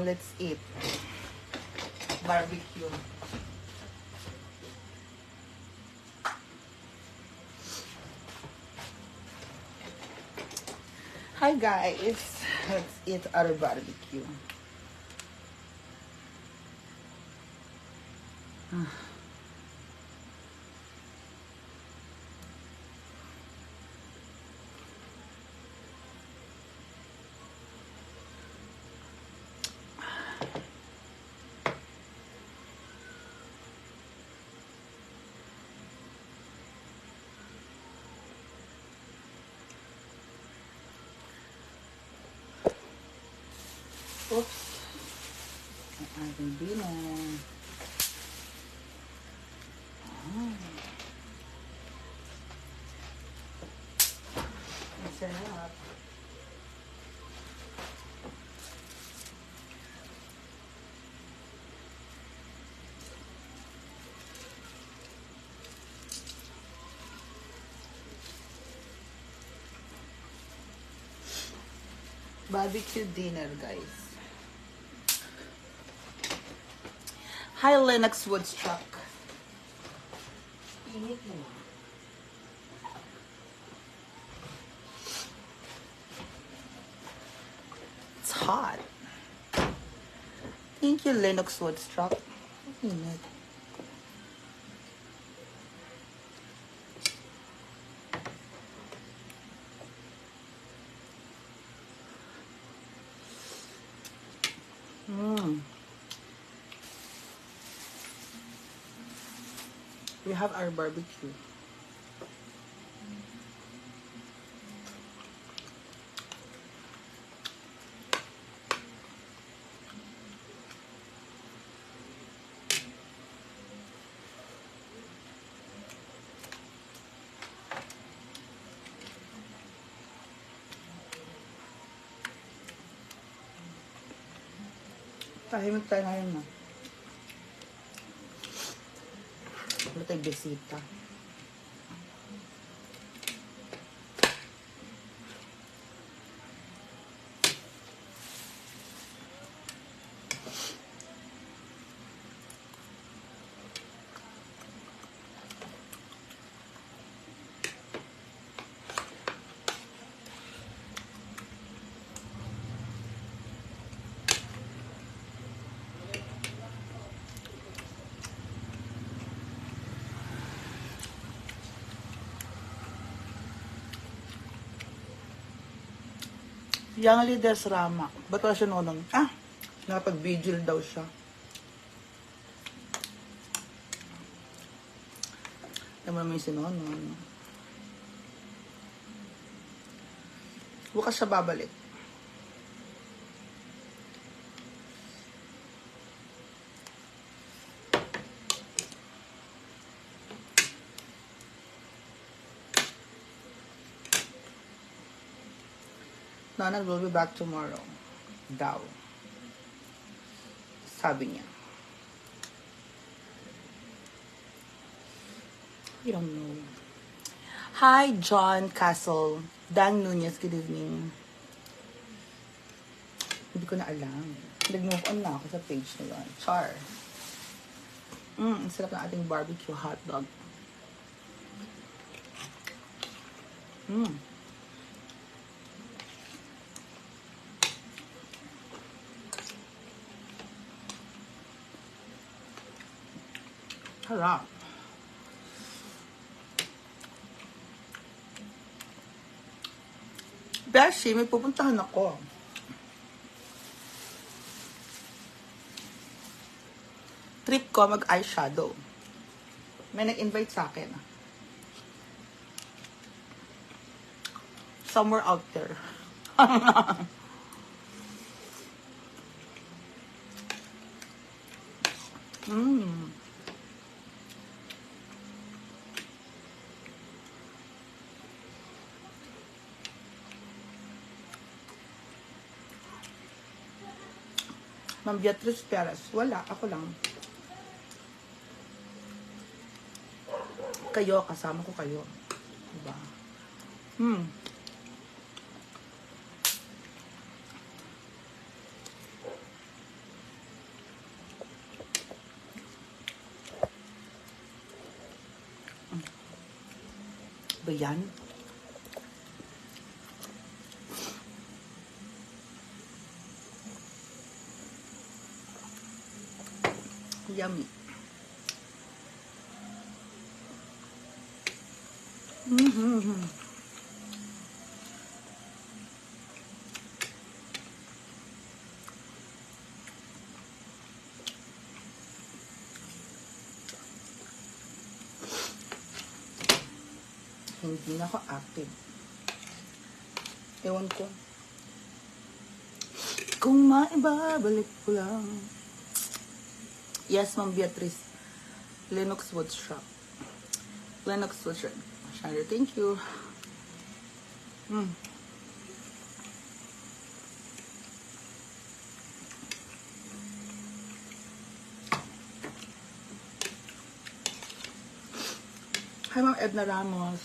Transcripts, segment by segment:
Let's eat. Barbecue. Hi guys, let's eat our barbecue. Oops. Ang ating binong. Ang sarap. Barbecue dinner, guys. Hi, Lennox Woodstock. Init mo. It's hot. Thank you, Lennox Woodstock. Init. We have our barbecue. Tahimik tayo ngayon na. Wala tayong bisita. Young Leaders Rama. Ba't wala siya noon? Nakapag-vigil daw siya. Alam mo naman yung sinonon. Bukas siya babalik. Nana will be back tomorrow. Daw. Sabi niya. I don't know. Hi, John Castle. Dang Nunez, good evening. Hindi ko na alam. Nag-move on na ako sa page na yun. Char. Ang sarap ng ating barbecue hotdog. Harap. Beshi, may pupuntahan ako. Trip ko mag-eyeshadow. May nag-invite sa akin. Somewhere out there. Ma'am Beatrice Perez. Wala. Ako lang. Kayo. Kasama ko kayo. Diba? Ba yan? Yummy. Hindi na ako active. Ewan ko. Kung maibabalik ko lang. Yes, Ma'am Beatrice. Lennox Wood Shop. Lennox Wood Shop. Shire, thank you. Hi, Ma'am Edna Ramos.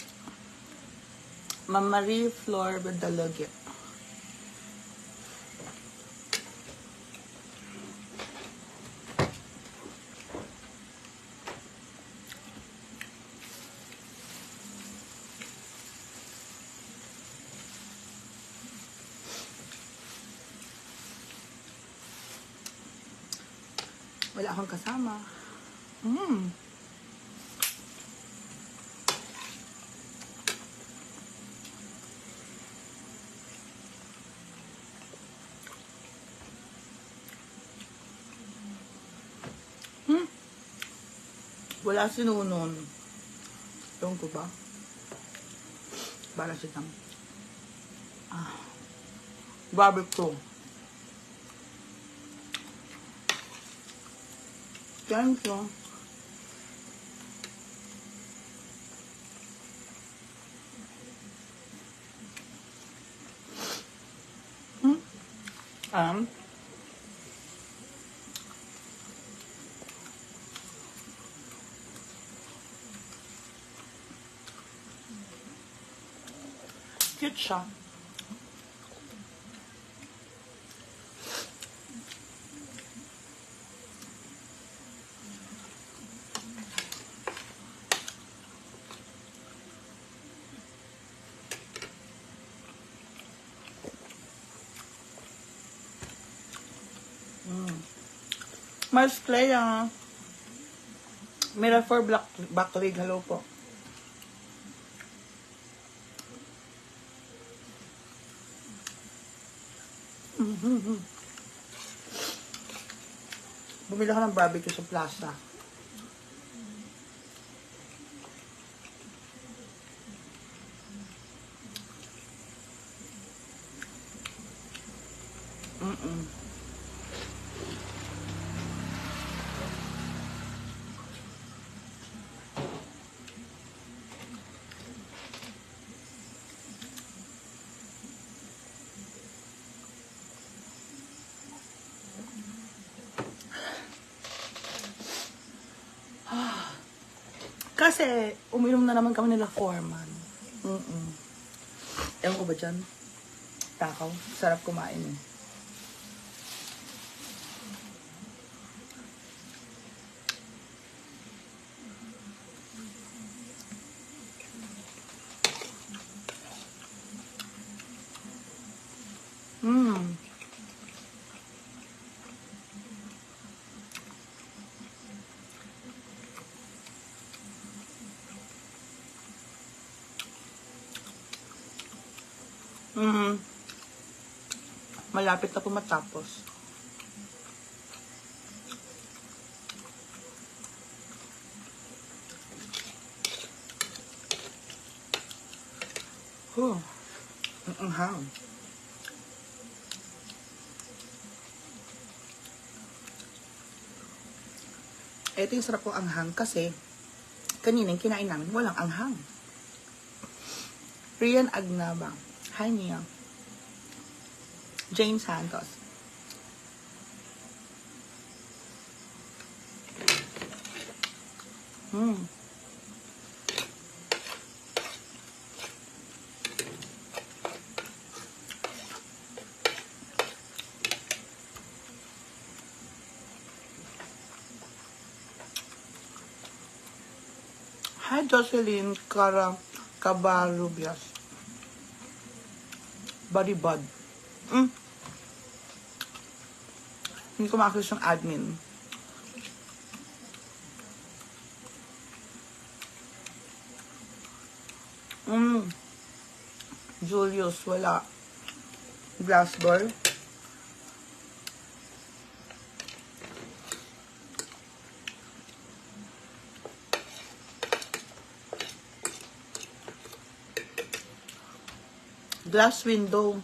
Ma'am Marie Flor Badalogue. Wala akong kasama. Wala si Nunon. Ewan ko ba? Bala siya lang. Barbecue. Thank you. Cute siya. Mars Clea. Mirafor Backlig. Hello po. Bumili ako ng barbecue sa plaza. Kasi, uminom na naman kami nila Foreman. Ewan ko ba dyan? Takaw. Sarap kumain eh. Malapit na po matapos. Ang anghang. Ito yung sarap kong anghang kasi kanina yung kinain namin walang anghang. Rian Agnabang. Hi, Nia. Jane Santos. Hi, Jocelyn Cara Cabarubias. Body Bud. Hindi ko makakita yung admin. Julius, wala. Glassdoor. Glass window.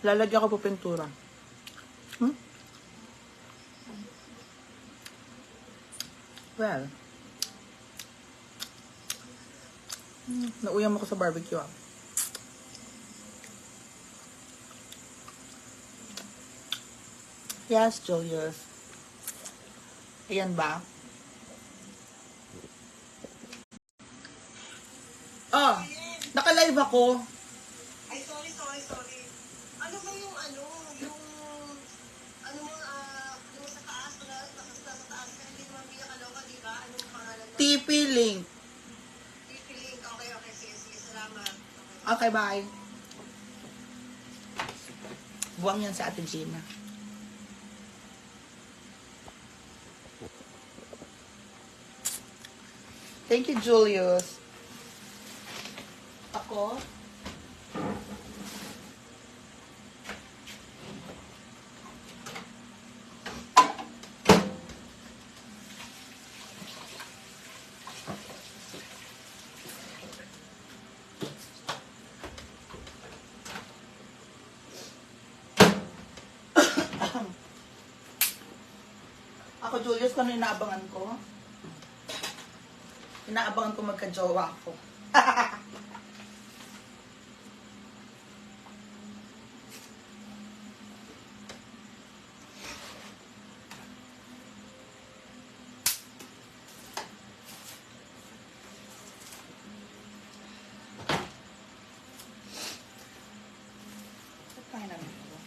Lalagyan ko po pintura. Well. Nauyam ako sa barbecue. Yes, Julius. Ayan ba? Ah, naka-live ako. Ay, sorry. Ano ba yung yung sa taas, nasa taas, ka, hindi naman pinakaloka, di ba? Anong pangalan mo? TP link. TP-Link. Okay, sige, salamat. Okay, bye. Buwang yan sa Ate Gina. Thank you, Julius. Ako? Ako, Julius, kung ano inaabangan ko? Inaabangan ko magka-jowa ako. Kaya naman ito.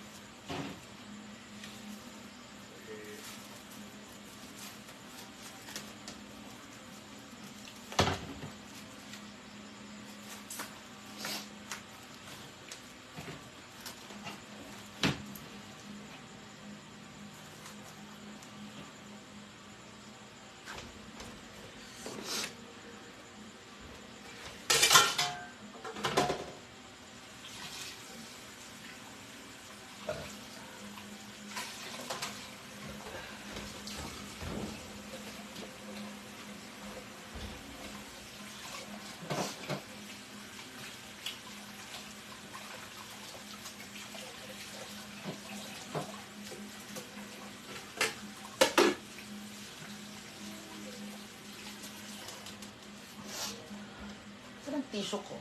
Saan ang tissue ko?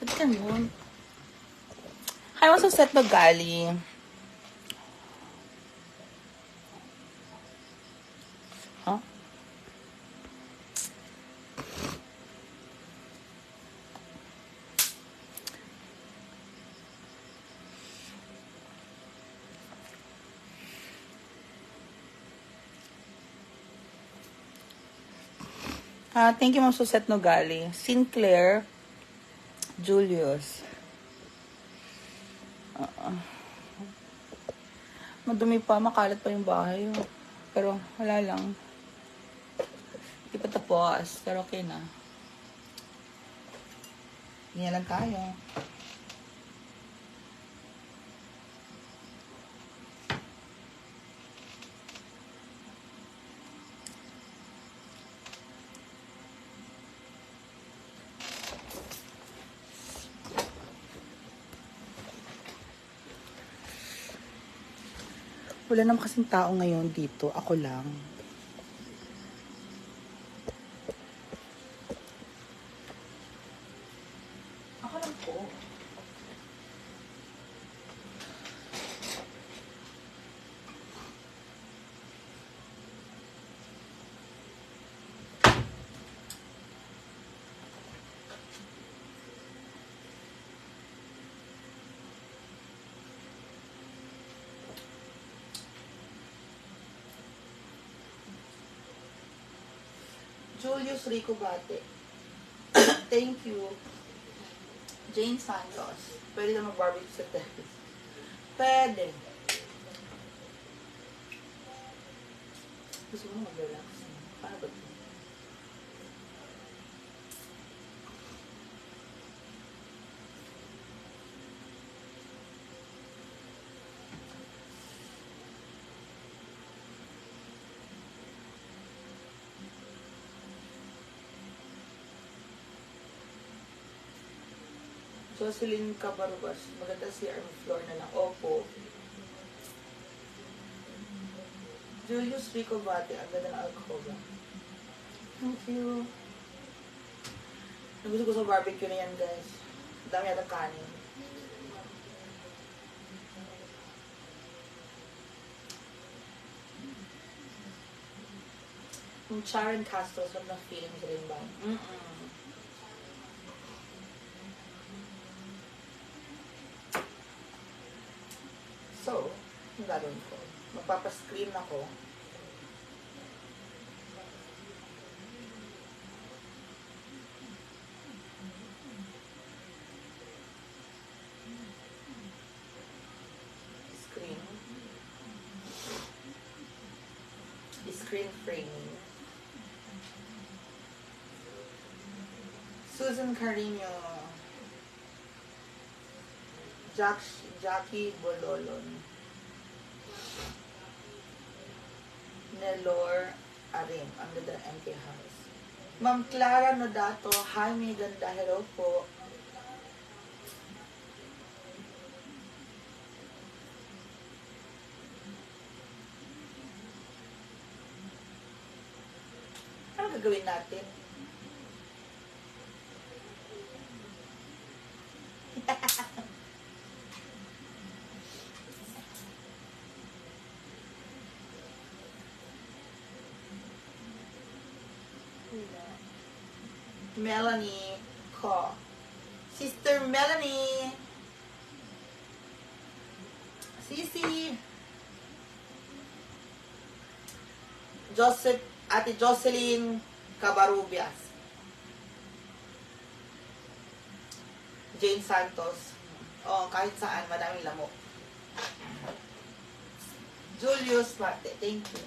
Ba't ganun? Kaya mo sa set na gali. Huh? Thank you, Ma'am Suset Nogali. Sinclair Julius. Madumi pa, makalat pa yung bahay. Pero wala lang. Hindi pa tapos. Pero okay na. Hindi lang tayo. Wala naman kasing tao ngayon dito. Ako lang. Ako lang po. Julius Rico Bate. Thank you. Jane Santos. Pwede na mag-barbecue sa terrace. Pwede. Gusto mo mag-relax. Paano ba ito? Jocelyn Cabarubas. Maganda si arm floor na lang. Opo. Julius Rico Bate. Ang ganda ng alcoba. Thank you. Nagusto ko sa barbecue na yan, guys. Dami yata kanin. Yung Sharon Castro, sarap ng feelings rin ba? So, yung gagawin ko, magpapascreen ako. Screen framing. Susan Carino. Jackie Bololon. Nelor Arim. Ang ganda ng MK House. Ma'am Clara Nodato. Hi, may ganda. Hello po. Ano gagawin natin? Melanie Ko. Sister Melanie. Sisi. Ate Jocelyn Cabarubias. Jane Santos. Oh, kahit saan, madaming lamok. Julius Marte, thank you.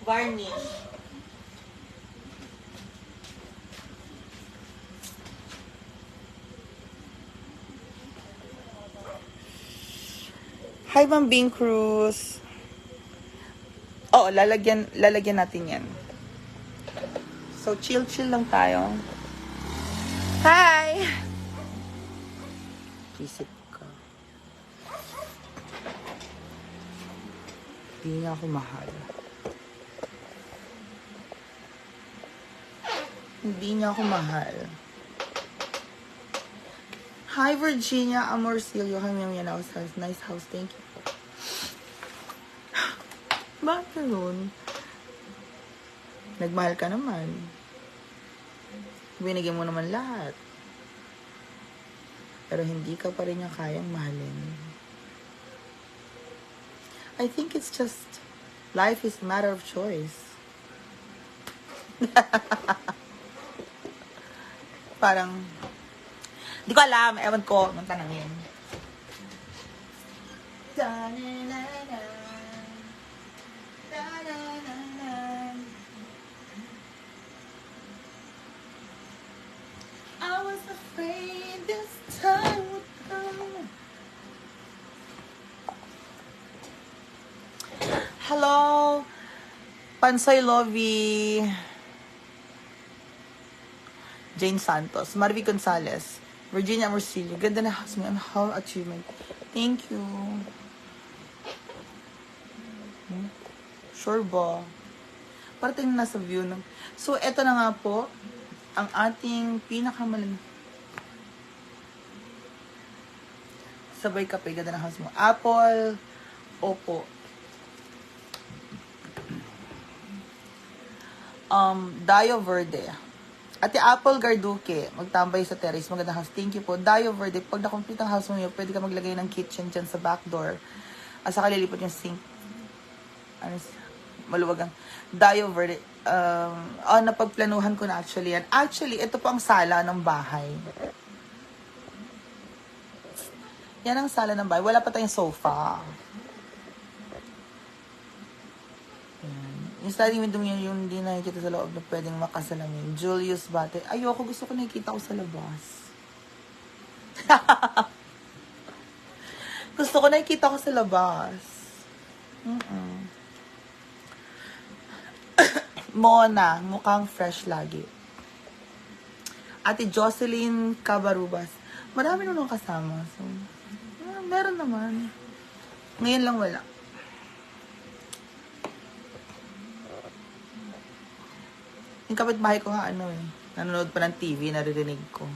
Varnish. Hi, Ma'am Bing Cruz. Oo, lalagyan natin yan. So, chill lang tayo. Hi! Visit ka. Hindi niya ako mahal. Hindi niya ako mahal. Hi, Virginia Amorcillo. Hi, Ma'am Yan House. Nice house. Thank you. Bakit ganun? Nagmahal ka naman. Binigyan mo naman lahat. Pero hindi ka pa rin niya kayang mahalin. I think it's just, life is a matter of choice. Parang, di ko alam, ewan ko, nung tanangin. Pansoy Lovey. Jane Santos. Marvi Gonzalez. Virginia Morcillo. Ganda na house mo. How achievement. Thank you. Sure ba? Parating na sa view. No? So, eto na nga po. Ang ating pinakamalang sabay kape. Ganda na house mo. Apple. Opo. Dayo Verde. Ate Apple Garduque, magtambay sa terrace, magandang house. Thank you po. Dayo Verde, pag na-complete ang house mo yun, pwede ka maglagay ng kitchen dyan sa back door. At saka lilipot yung sink. Ano, maluwag ang Dayo Verde. Napagplanuhan ko na actually yan. Actually, ito po ang sala ng bahay. Yan ang sala ng bahay. Wala pa tayong sofa. Yung study window yun, yung hindi nakikita sa loob na pwedeng makasalamin. Julius Bate. Ayoko, gusto ko nakikita ko sa labas. Gusto ko nakikita ko sa labas. Mona, mukhang fresh lagi. Ate Jocelyn Cabarubas. Marami nung kasama. So, meron naman. Ngayon lang wala. Yung kapitbahay ko nga nanonood pa ng TV, naririnig ko.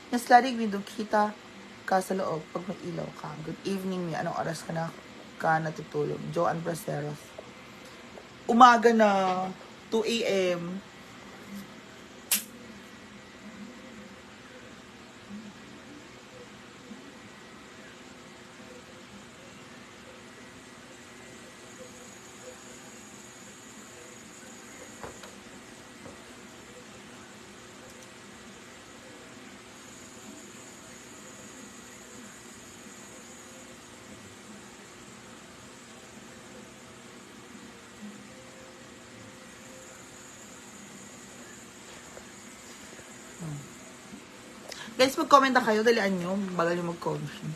Yung sliding window, kita ka sa loob pag may ilaw ka. Good evening, anong oras ka natutulog? Joanne Braceros. Umaga na, 2 a.m. Guys, mag-comment na kayo. Dalian nyo. Bagal nyo mag-comment.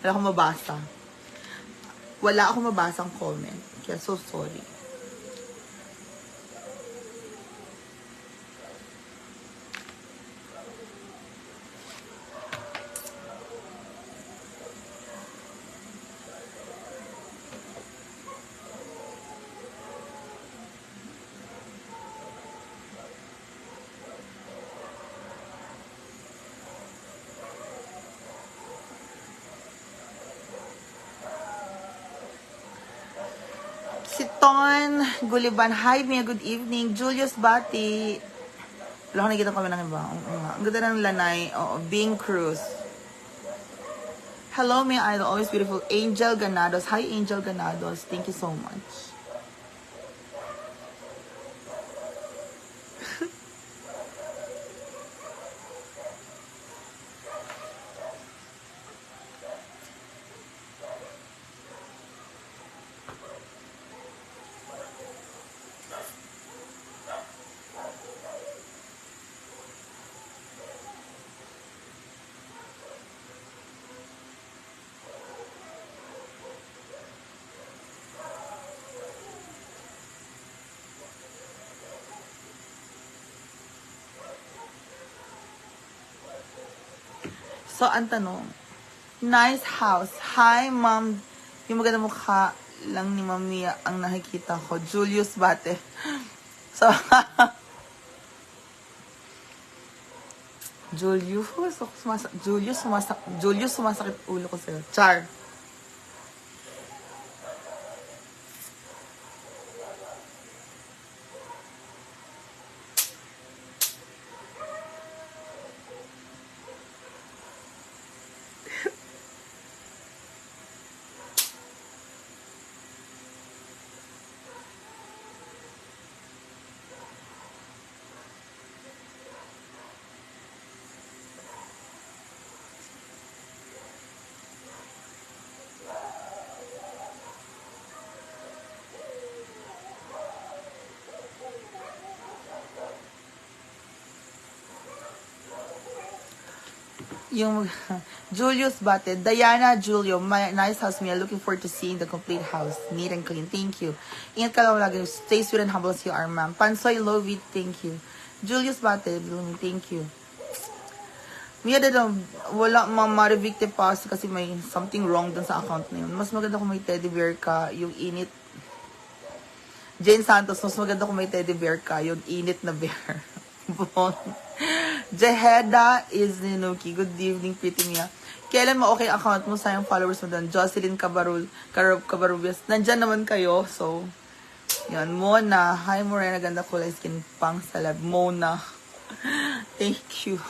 Wala akong mabasa. Wala akong mabasang comment. Kaya so sorry. Si Ton Guliban. Hi, Mia. Good evening. Julius Bati. Wala ko nakikita kami ng iba. Ang ganda ng lanay. Bing Cruz. Hello, Mia Idol. Always beautiful. Angel Ganados. Hi, Angel Ganados. Thank you so much. So, ang tanong, nice house. Hi, ma'am. Yung maganda mukha lang ni Ma'am Mia ang nakikita ko. Julius Bate. So, Julius, sumasakit ulo ko sa'yo. Char. Yung Julius Bate, Diana Julio, my nice house meal. Looking forward to seeing the complete house. Neat and clean. Thank you. Ingat ka lang lagi. Stay sweet and humble as you are, ma'am. Pansoy Lovey, thank you. Julius Bate, thank you. Mia din, wala ma-revicte pa kasi may something wrong dun sa account na yun. Mas maganda kung may teddy bear ka, yung init. Jane Santos, mas maganda kung may teddy bear ka, yung init na bear. Jeheda is Ninuki. Good evening, pretty Mia. Kailan mo okay account mo? Sayang followers mo doon. Jocelyn Cabarubias. Nandyan naman kayo. So, yan. Mona. Hi, Morena. Ganda kulay skin. Pang salab. Mona. Thank you.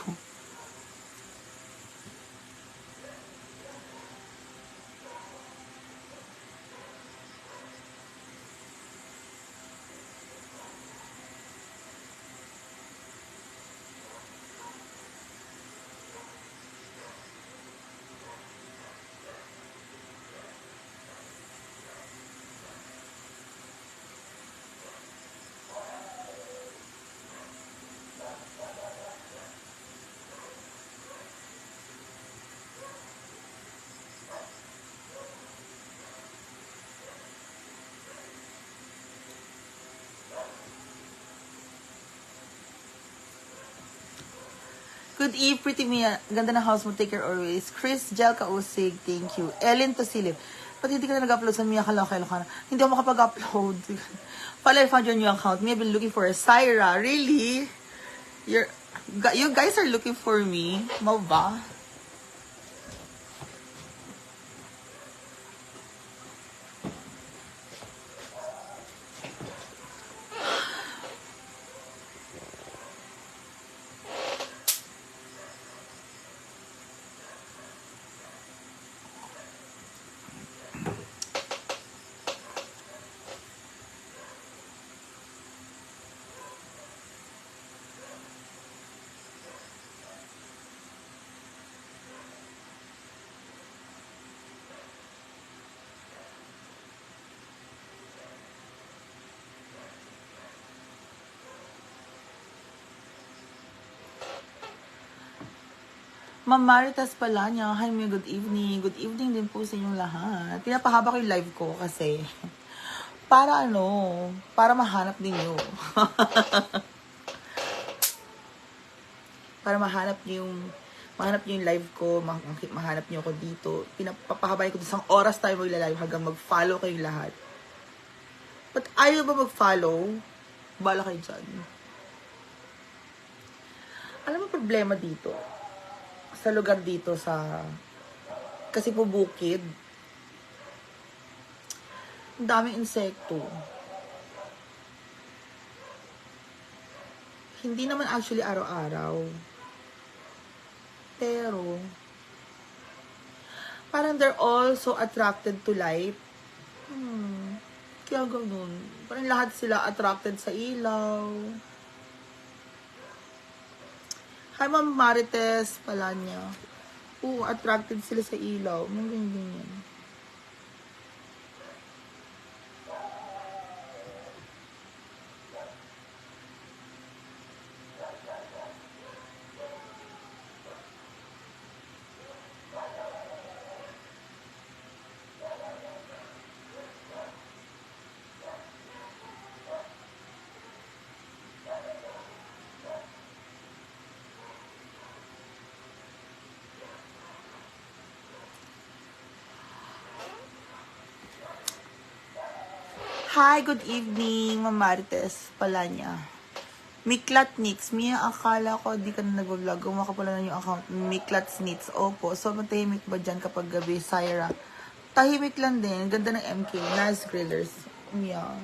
Good eve, pretty Mia. Ganda ng house mo. Take care always. Chris Jel Kausig. Thank you. Ellen Tosilip. Ba't hindi ka na nag-upload sa Mia Kalokay-Lokana? Hindi ako makapag-upload. Pala, I found your new account. Mia, been looking for a Syra. Really? You guys are looking for me? Mau ba? Ma'am Maritas Palanya, hi Mia, good evening. Good evening din po sa inyong lahat. Pinapahaba ko yung live ko kasi para para mahanap ninyo. Para mahanap niyo yung live ko, mahanap niyo ako dito. Pinapahabay ko isang oras tayo magla-live hanggang mag-follow kayong lahat. But ayaw ba mag-follow? Bala kayo dyan. Alam mo problema dito? Sa lugar dito kasi po bukid. Ang daming insekto. Hindi naman actually araw-araw. Pero parang they're all so attracted to light. Kaya ganun. Parang lahat sila attracted sa ilaw. Hi, Ma'am Marites Palanya. Oo, attracted sila sa ilaw. Mga ganyan. Hi, good evening, Ma'am Marites Palanya. Miklat Nits. Mia, akala ko di ka na nag-vlog. Gumawa ka pala na yung account. Miklat Nits. Opo. So, matahimik ba dyan kapag gabi, Syra? Tahimik lang din. Ganda ng MK. Nice grillers. Mia.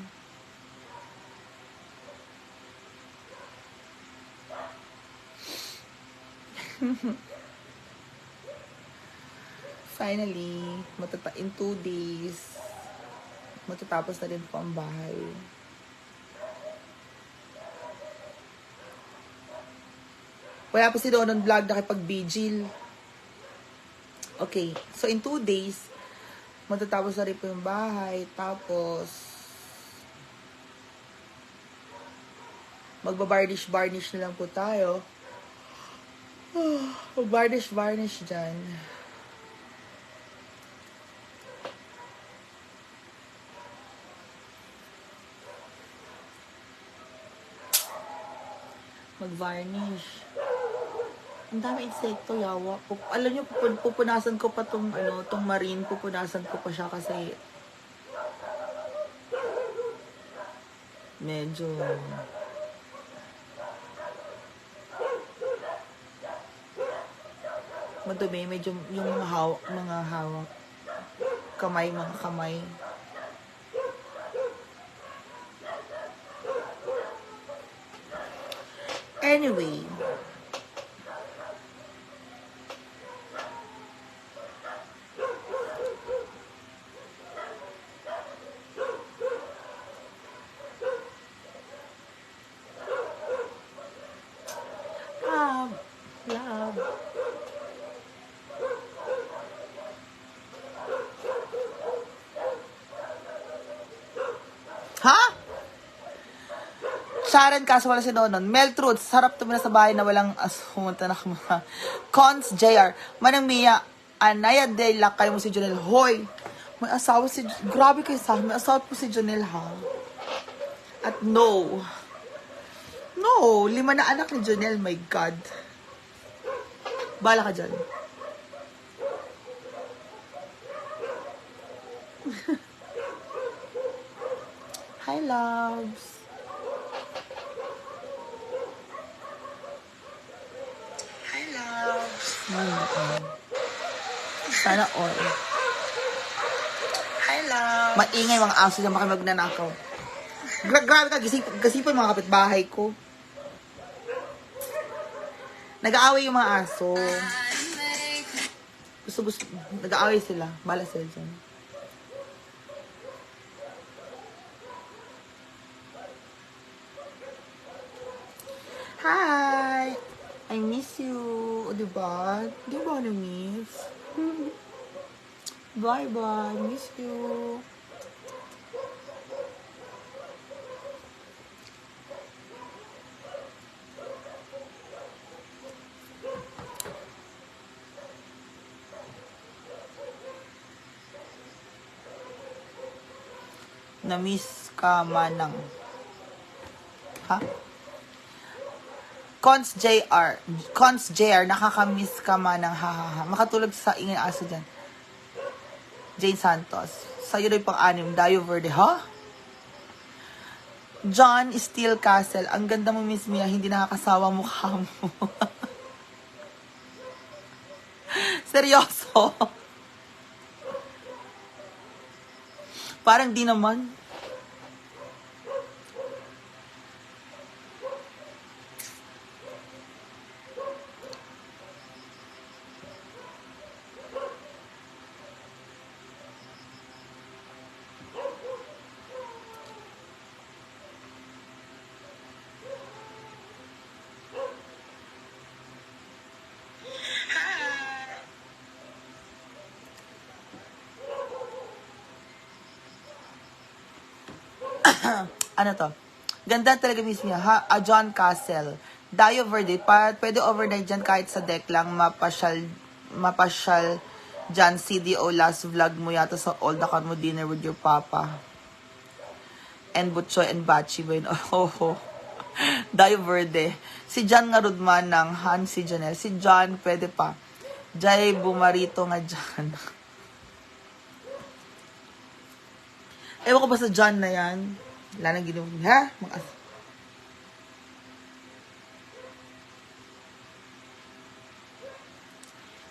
Finally, in 2 days, matatapos na din po ang bahay. Wala po si Donon vlog nakipag-vigil. Okay, so in 2 days, matatapos na rin po yung bahay. Tapos, magbabarnish na lang po tayo. Varnish dyan. Mag-varnish. Ang dami insekto, yawa. Alam nyo, pupunasan ko pa tong, tong marine. Pupunasan ko pa siya kasi medyo madumi. Medyo yung mga hawak. Mga kamay. Anyway. Love. Ha? Sharon, kaso wala si Nonon. Mel Truth, sarap tumina sa bahay na walang humunta na mga. Cons JR, Manang Mia, Anaya de lakay mo si Jonel. Hoy, may asawa si, grabe kayo sa akin, may asawa po si Jonel ha. At no, 5 na anak ni Jonel, my God. Bala ka dyan. Hi, loves. Hi, loves. Sana all. Hi, loves. Maingay mga aso na makimagnanakaw. Grabe ka, gasipan mga kapitbahay ko. Nag-aaway yung mga aso. Gusto, nag-aaway sila. Bala sila dyan. Hi! I miss you. O, diba? Di ba na-miss? Bye-bye. Miss you. Na-miss ka manang. Ha? Cons JR, nakaka-miss ka manang, ha. Makatulog sa ingay aso dyan. Jane Santos. Sa'yo rin pang-anim, Dayo Verde, ha? John Steel Castle, ang ganda mo, Miss Mia, hindi nakakasawa mukha mo. Seryoso? Parang di naman. Ano to? Ganda talaga Miss Mia. Ha? John Castle. Dayo Verde. Pwede overnight dyan kahit sa deck lang. Mapasyal dyan. CDO last vlog mo yata sa Old Account mo dinner with your papa. And Butchoy and Bachi ba yun? Oh. Dayo Verde. Si John nga Rudman ng Han si Janelle. Si John pwede pa. Jay Bumarito nga dyan. Ewan ko ba sa John na yan? Wala nang ginawa. Ha?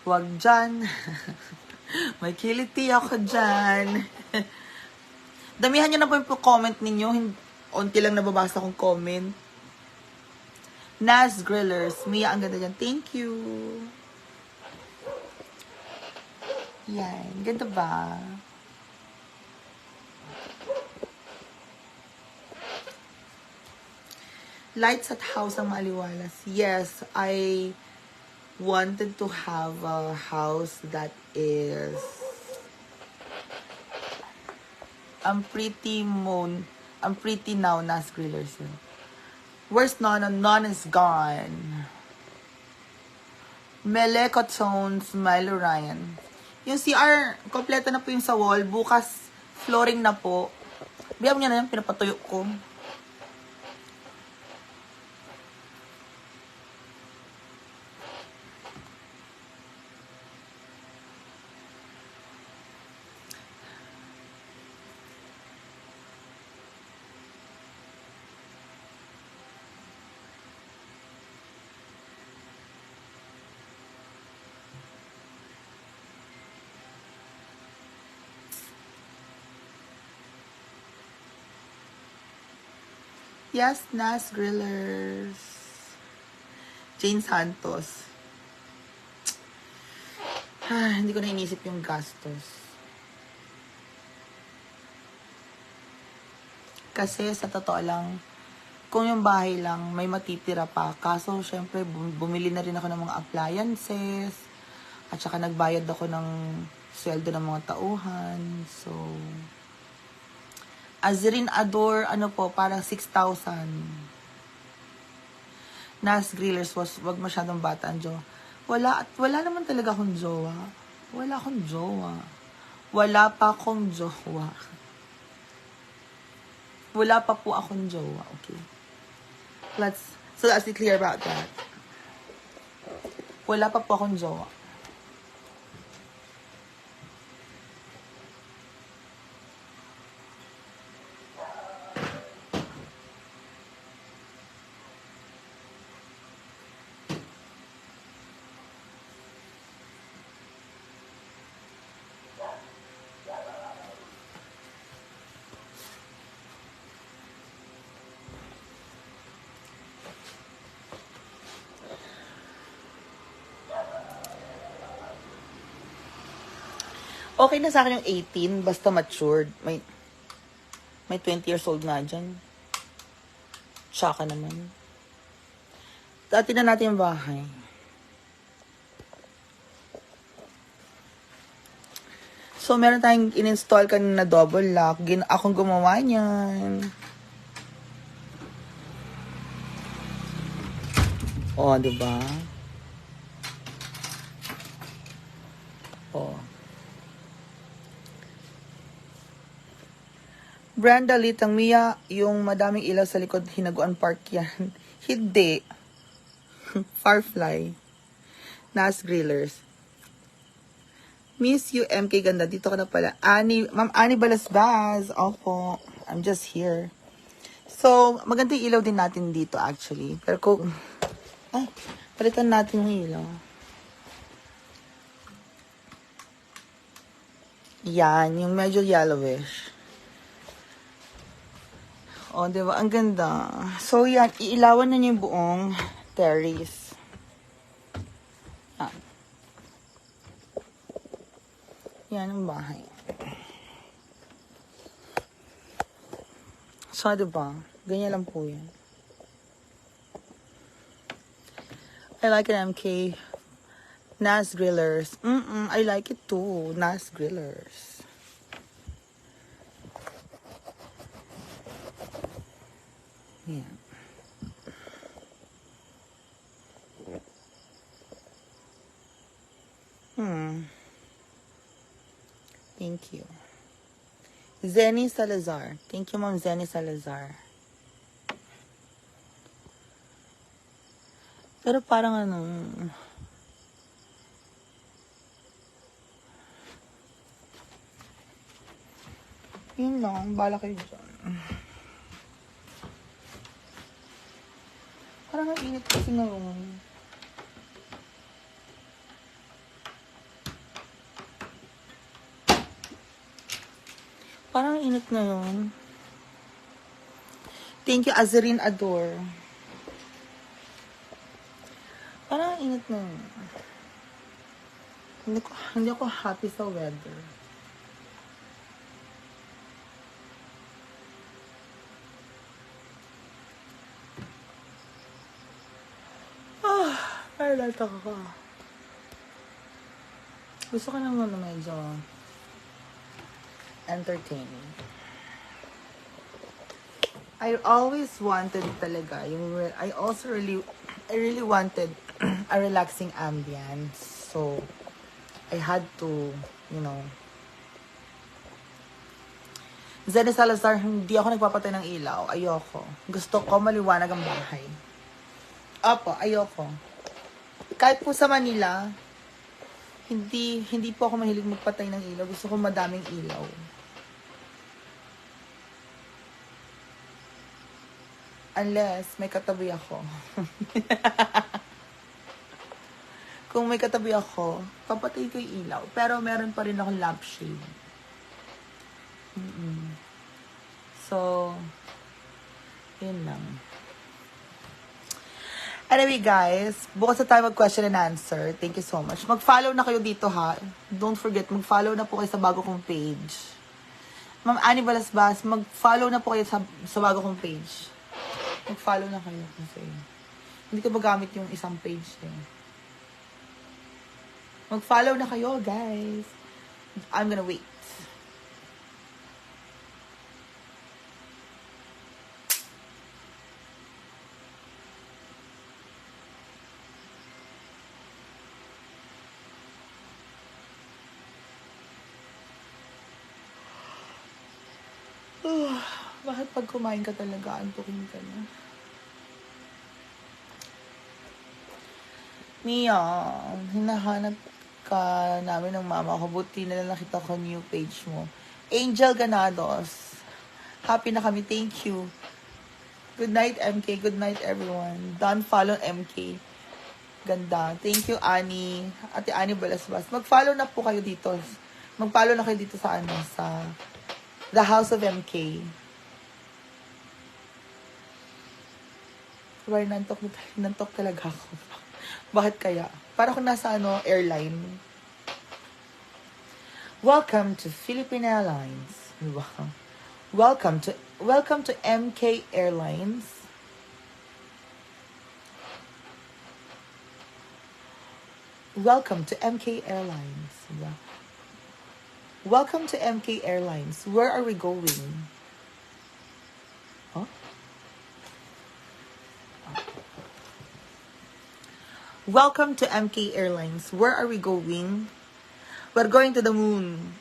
Huwag dyan. May kiliti ako dyan. Damihan nyo na po yung comment ninyo. Unti lang nababasa kong comment. Nas Grillers. Mia, ang ganda dyan. Thank you. Yan. Ganda ba? Lights at house ang maaliwalas. Yes, I wanted to have a house that is I'm pretty now, Nas Grillers. Where's Non? Non is gone. Meleco Tones, Milo Ryan. Yung CR, kompleto na po yung sa wall. Bukas, flooring na po. Biyam niya na yung pinapatuyo ko. Yes, Nas Grillers. Jane Santos. Hindi ko na inisip yung gastos. Kasi sa totoo lang, kung yung bahay lang, may matitira pa. Kaso, syempre, bumili na rin ako ng mga appliances. At saka nagbayad ako ng sweldo ng mga tauhan. So, Azrin Ador, ano po, parang 6,000. Nas Grillers was, wag masyadong bata ang jowa. Wala naman talaga akong jowa. Wala akong jowa. Wala pa akong jowa. Wala pa po akong jowa, okay? So let's be clear about that. Wala pa po akong jowa. Okay na sa akin yung 18, basta matured. May 20 years old na dyan. Tsaka naman. Dati na natin yung bahay. So, meron tayong in-install kanina na double lock. Akong gumawa niyan. Oh, diba? Oh. Brenda Litang Mia, yung madaming ilaw sa likod, Hinaguan Park yan. Hindi. Farfly. Nas Grillers. Miss you, MK Ganda. Dito ka na pala. Ma'am Ani Balasbaz. Opo. I'm just here. So, maganda yung ilaw din natin dito actually. Pero kung... palitan natin yung ilaw. Yan, yung medyo yellowish. O, diba? Ang ganda. So, yan. Iilawan na niyo yung buong terrace. Yan. Yan ang bahay. So, diba? Ganyan lang po yan. I like it, MK. Nas Grillers. I like it too. Nas Grillers. Yeah. Thank you. Zenny Salazar. Thank you, Ma'am Zenny Salazar. Pero parang ano... Yun lang. Bala kayo dyan. Parang ang init kasi ngayon. Parang ang init ngayon. Thank you, Azrin Ador. Parang ang init ngayon. Hindi ako happy sa weather. Nalata ka. Gusto ka naman na medyo entertaining. I always wanted talaga yung I really wanted a relaxing ambience. So, I had to, you know. Zene Salazar, hindi ako nagpapatay ng ilaw. Ayoko. Gusto ko maliwanag ang bahay. Opo, ayoko. Kahit po sa Manila, hindi po ako mahilig magpatay ng ilaw. Gusto ko madaming ilaw. Unless may katabi ako. Kung may katabi ako, papatay ko yung ilaw. Pero meron pa rin akong lampshade. So, yun lang. Anyway guys, bukas na tayo mag-question and answer. Thank you so much. Mag-follow na kayo dito ha. Don't forget, mag-follow na po kayo sa bago kong page. Ma'am Annie Balasbas, mag-follow na po kayo sa bago kong page. Mag-follow na kayo kasi hindi ko magamit yung isang page eh. Mag-follow na kayo guys. I'm gonna wait. Bakit pag kumain ka talaga, antukin ka na? Mia, hinahanap ka namin ng mama ko. Buti na lang nakita ko new page mo. Angel Ganados. Happy na kami. Thank you. Good night, MK. Good night, everyone. Don't follow MK. Ganda. Thank you, Annie. Ate Annie Balasbas. Mag-follow na po kayo dito. Mag-follow na kayo dito sa sa The House of MK. Why nantok talaga ako. Bakit kaya? Para kung nasa airline. Welcome to Philippine Airlines. Welcome to MK Airlines. Welcome to MK Airlines. Welcome to MK Airlines. Where are we going? Huh? Welcome to MK Airlines. Where are we going? We're going to the moon.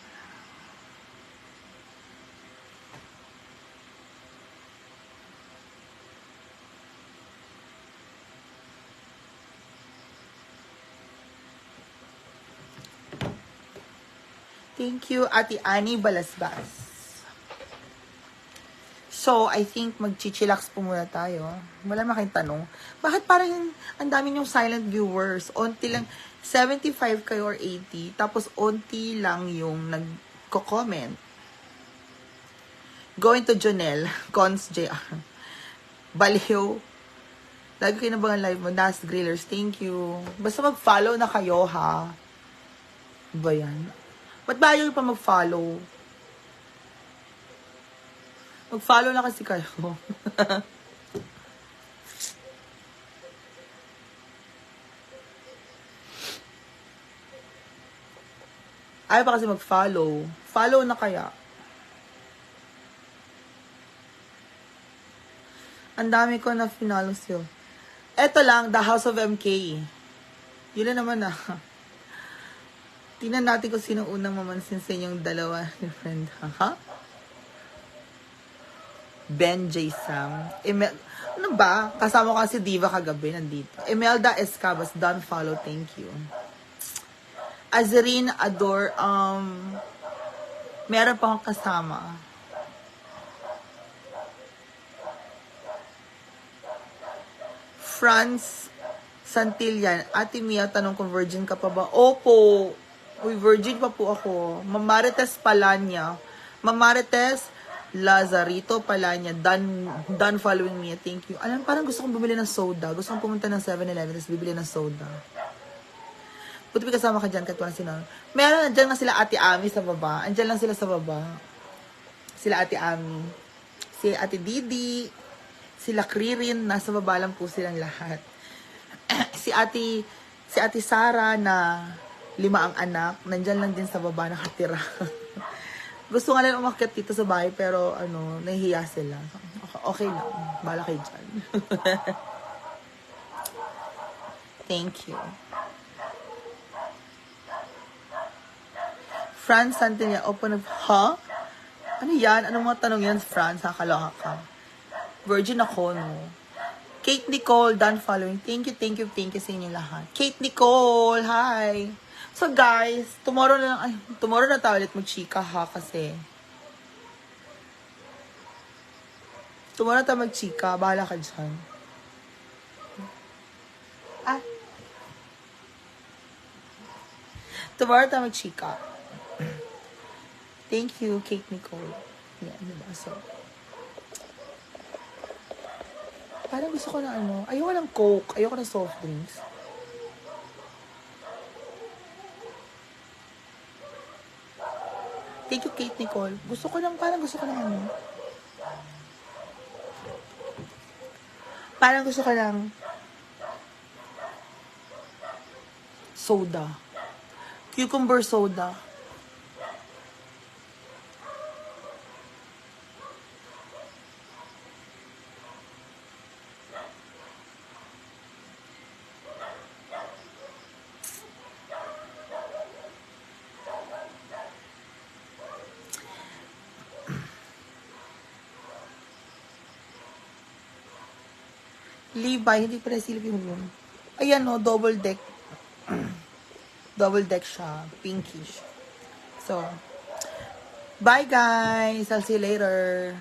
Thank you, Ate Annie Balasbas. So, I think mag-chichilax po muna tayo. Wala naman kayong tanong. Bakit parang ang dami yung silent viewers? Onti lang, 75 kayo or 80. Tapos, onti lang yung nagko-comment. Going to Jonel, Cons JR. Baliw. Lagi kayo nabangan live mo. Das Grillers, thank you. Basta mag-follow na kayo, ha? Ba yan? Ba't ba ayaw pa mag-follow? Mag-follow na kasi kayo. Ayaw pa kasi mag-follow. Follow na kaya. Ang dami ko na finalos yun. Eto lang, The House of MK. Yun na naman na. Tingnan natin kung sino unang mamansin sa inyong dalawa ni friend. Ha? Ben J. Sam. Ano ba? Kasama ko kasi Diva kagabi nandito. Imelda Escabas, don't follow, thank you. Azrin Ador, meron pa akong kasama. Franz Santillan, Ate Mia, tanong kung virgin ka pa ba? Opo. Uy, virgin pa po ako. Mamarites Palanya. Mamarites Lazarito Palanya. Done following me. Thank you. Alam, parang gusto kong bumili ng soda. Gusto kong pumunta ng 7-Eleven tapos bibili ng soda. Buti may kasama ka dyan kahit walang sino. Meron, andyan nga sila Ate Ami sa baba. Andyan lang sila sa baba. Sila Ate Ami. Si Ate Didi. Sila Kririn. Nasa baba lang po silang lahat. si Ate Sara na 5 ang anak, nandyan lang din sa baba nakatira. Gusto nga lang umakyat dito sa bahay, pero nahihiya sila. Okay lang, bala kayo dyan. Thank you. Franz Santilla, open of, huh? Ano yan? Anong mga tanong yan, Franz? Nakakaloka ka. Virgin ako, no? Kate Nicole, done following. Thank you sa inyo lahat. Kate Nicole, hi! So guys, tomorrow na tayo ulit mag-chika ha, kasi tomorrow na tayo mag-chika. Bahala ka dyan. Ah. Tomorrow na tayo mag-chika. Thank you, Kate Nicole. Yan, diba? So, parang gusto ko na ayoko ng Coke, ayoko ng soft drinks. Thank you, Kate Nicole. Parang gusto ko ng soda. Cucumber soda. Levi, hindi pala silip yung room. Ayan o, double deck. Double deck siya. Pinkish. So, bye guys! I'll see you later.